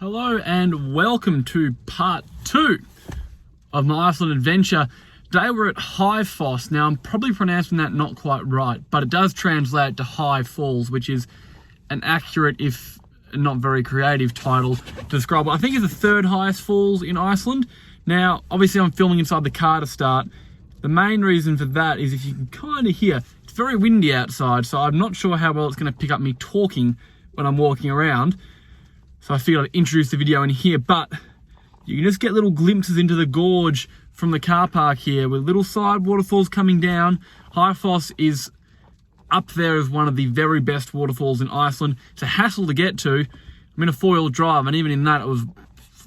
Hello and welcome to part 2 of my Iceland adventure. Today we're at Haifoss. Now I'm probably pronouncing that not quite right, but it does translate to Haifoss, which is an accurate, if not very creative, title to describe it. I think it's the third highest falls in Iceland. Now, obviously I'm filming inside the car to start. The main reason for that is if you can kind of hear, it's very windy outside, so I'm not sure how well it's going to pick up me talking when I'm walking around. So I figured I'd introduce the video in here, but you can just get little glimpses into the gorge from the car park here with little side waterfalls coming down. Haifoss is up there as one of the very best waterfalls in Iceland. It's a hassle to get to. I'm in a 4-wheel drive, and even in that, I was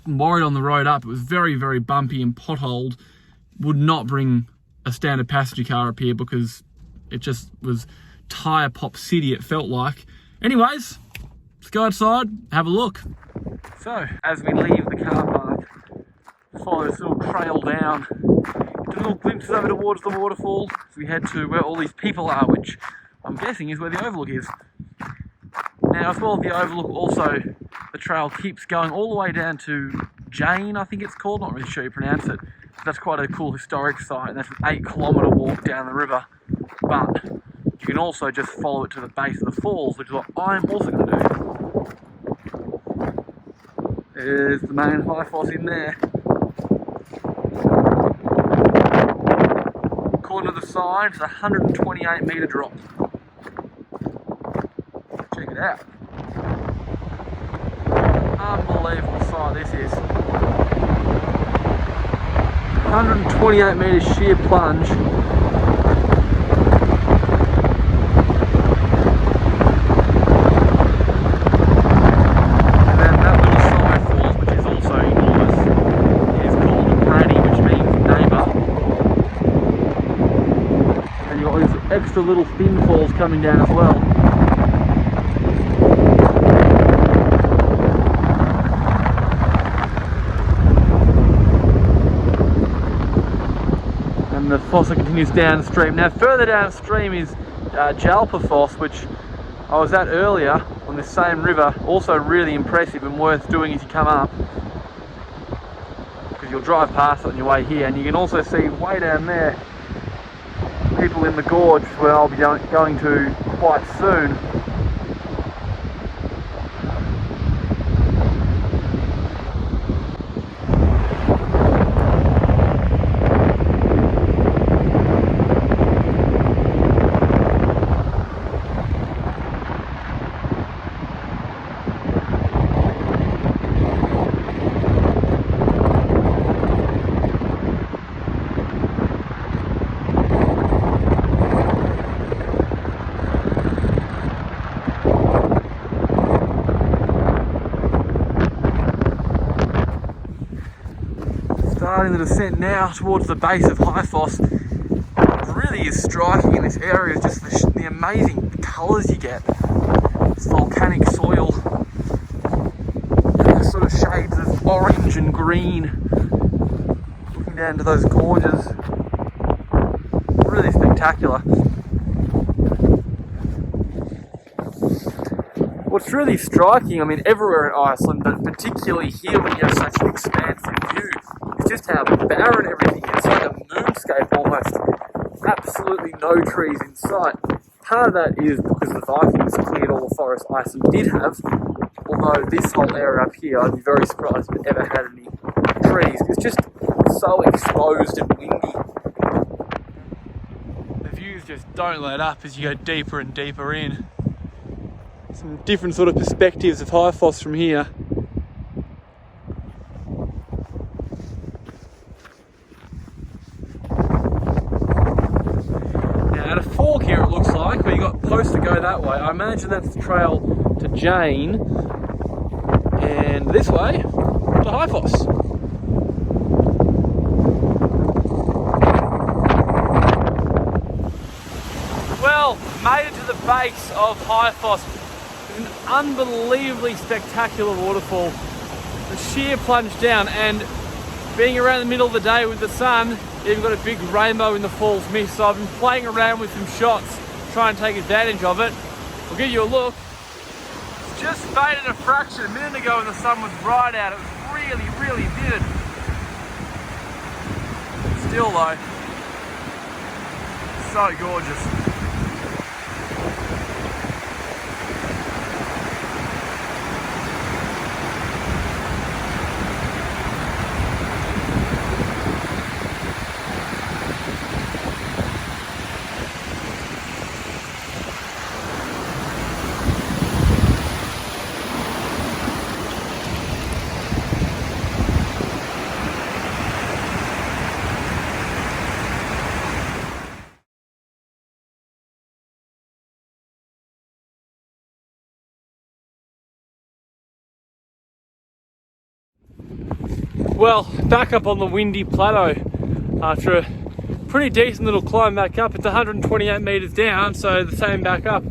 worried on the road up. It was very, very bumpy and potholed. Would not bring a standard passenger car up here because it just was tire pop city, it felt like. Anyways, let's go outside, have a look. So, as we leave the car park, follow this little trail down, get little glimpses over towards the waterfall as we head to where all these people are, which I'm guessing is where the overlook is. Now, as well as the overlook, also the trail keeps going all the way down to Jane, I think it's called, not really sure you pronounce it. That's quite a cool historic site, and that's an 8-kilometre walk down the river. But you can also just follow it to the base of the falls, which is what I'm also going to do. There's the main Haifoss in there. According to the sign, it's a 128 metre drop. Check it out. Unbelievable sight this is. 128 metre sheer plunge. Extra little thin falls coming down as well. And the fossa continues downstream. Now further downstream is Waterfalls, which I was at earlier on this same river. Also really impressive and worth doing as you come up, because you'll drive past it on your way here, and you can also see way down there people in the gorge where I'll be going to quite soon. Starting the descent now towards the base of Haifoss. What really is striking in this area is just the amazing colours you get. This volcanic soil, and the sort of shades of orange and green, looking down to those gorges. Really spectacular. What's really striking, I mean everywhere in Iceland, but particularly here when you have such an expansive view, is just how barren everything is. It's like a moonscape almost. Absolutely no trees in sight. Part of that is because the Vikings cleared all the forest Iceland did have, although this whole area up here, I'd be very surprised if it ever had any trees. It's just so exposed and windy. The views just don't let up as you go deeper and deeper in. Some different sort of perspectives of Haifoss from here. Now at a fork here it looks like, where you got posts to go that way. I imagine that's the trail to Jane, and this way to Haifoss. Well, made it to the base of Haifoss. An unbelievably spectacular waterfall. The sheer plunge down, and being around the middle of the day with the sun, you've got a big rainbow in the falls mist. So I've been playing around with some shots, trying to take advantage of it. I'll give you a look. Just faded a fraction a minute ago when the sun was right out. It was really, really vivid. Still though, so gorgeous. Well, back up on the windy plateau after a pretty decent little climb back up. It's 128 meters down, so the same back up.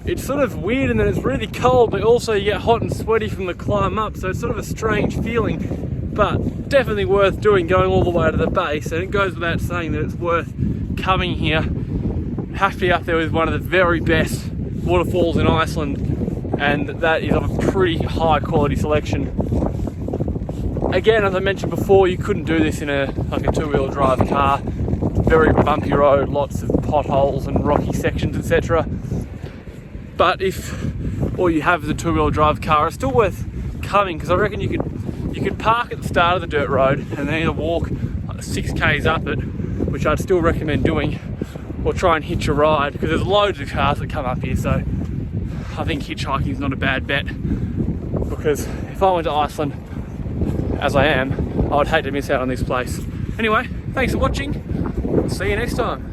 It's sort of weird in that it's really cold, but also you get hot and sweaty from the climb up, so it's sort of a strange feeling, but definitely worth doing, going all the way to the base. And it goes without saying that it's worth coming here. Have to be up there with one of the very best waterfalls in Iceland, and that is of a pretty high quality selection. Again, as I mentioned before, you couldn't do this in a two-wheel drive car. Very bumpy road, lots of potholes and rocky sections, etc. But if all you have is a two-wheel drive car, it's still worth coming, because I reckon you could park at the start of the dirt road and then either walk 6k's up it, which I'd still recommend doing, or try and hitch a ride, because there's loads of cars that come up here. So I think hitchhiking is not a bad bet, because if I went to Iceland, as I am, I would hate to miss out on this place. Anyway, thanks for watching. See you next time.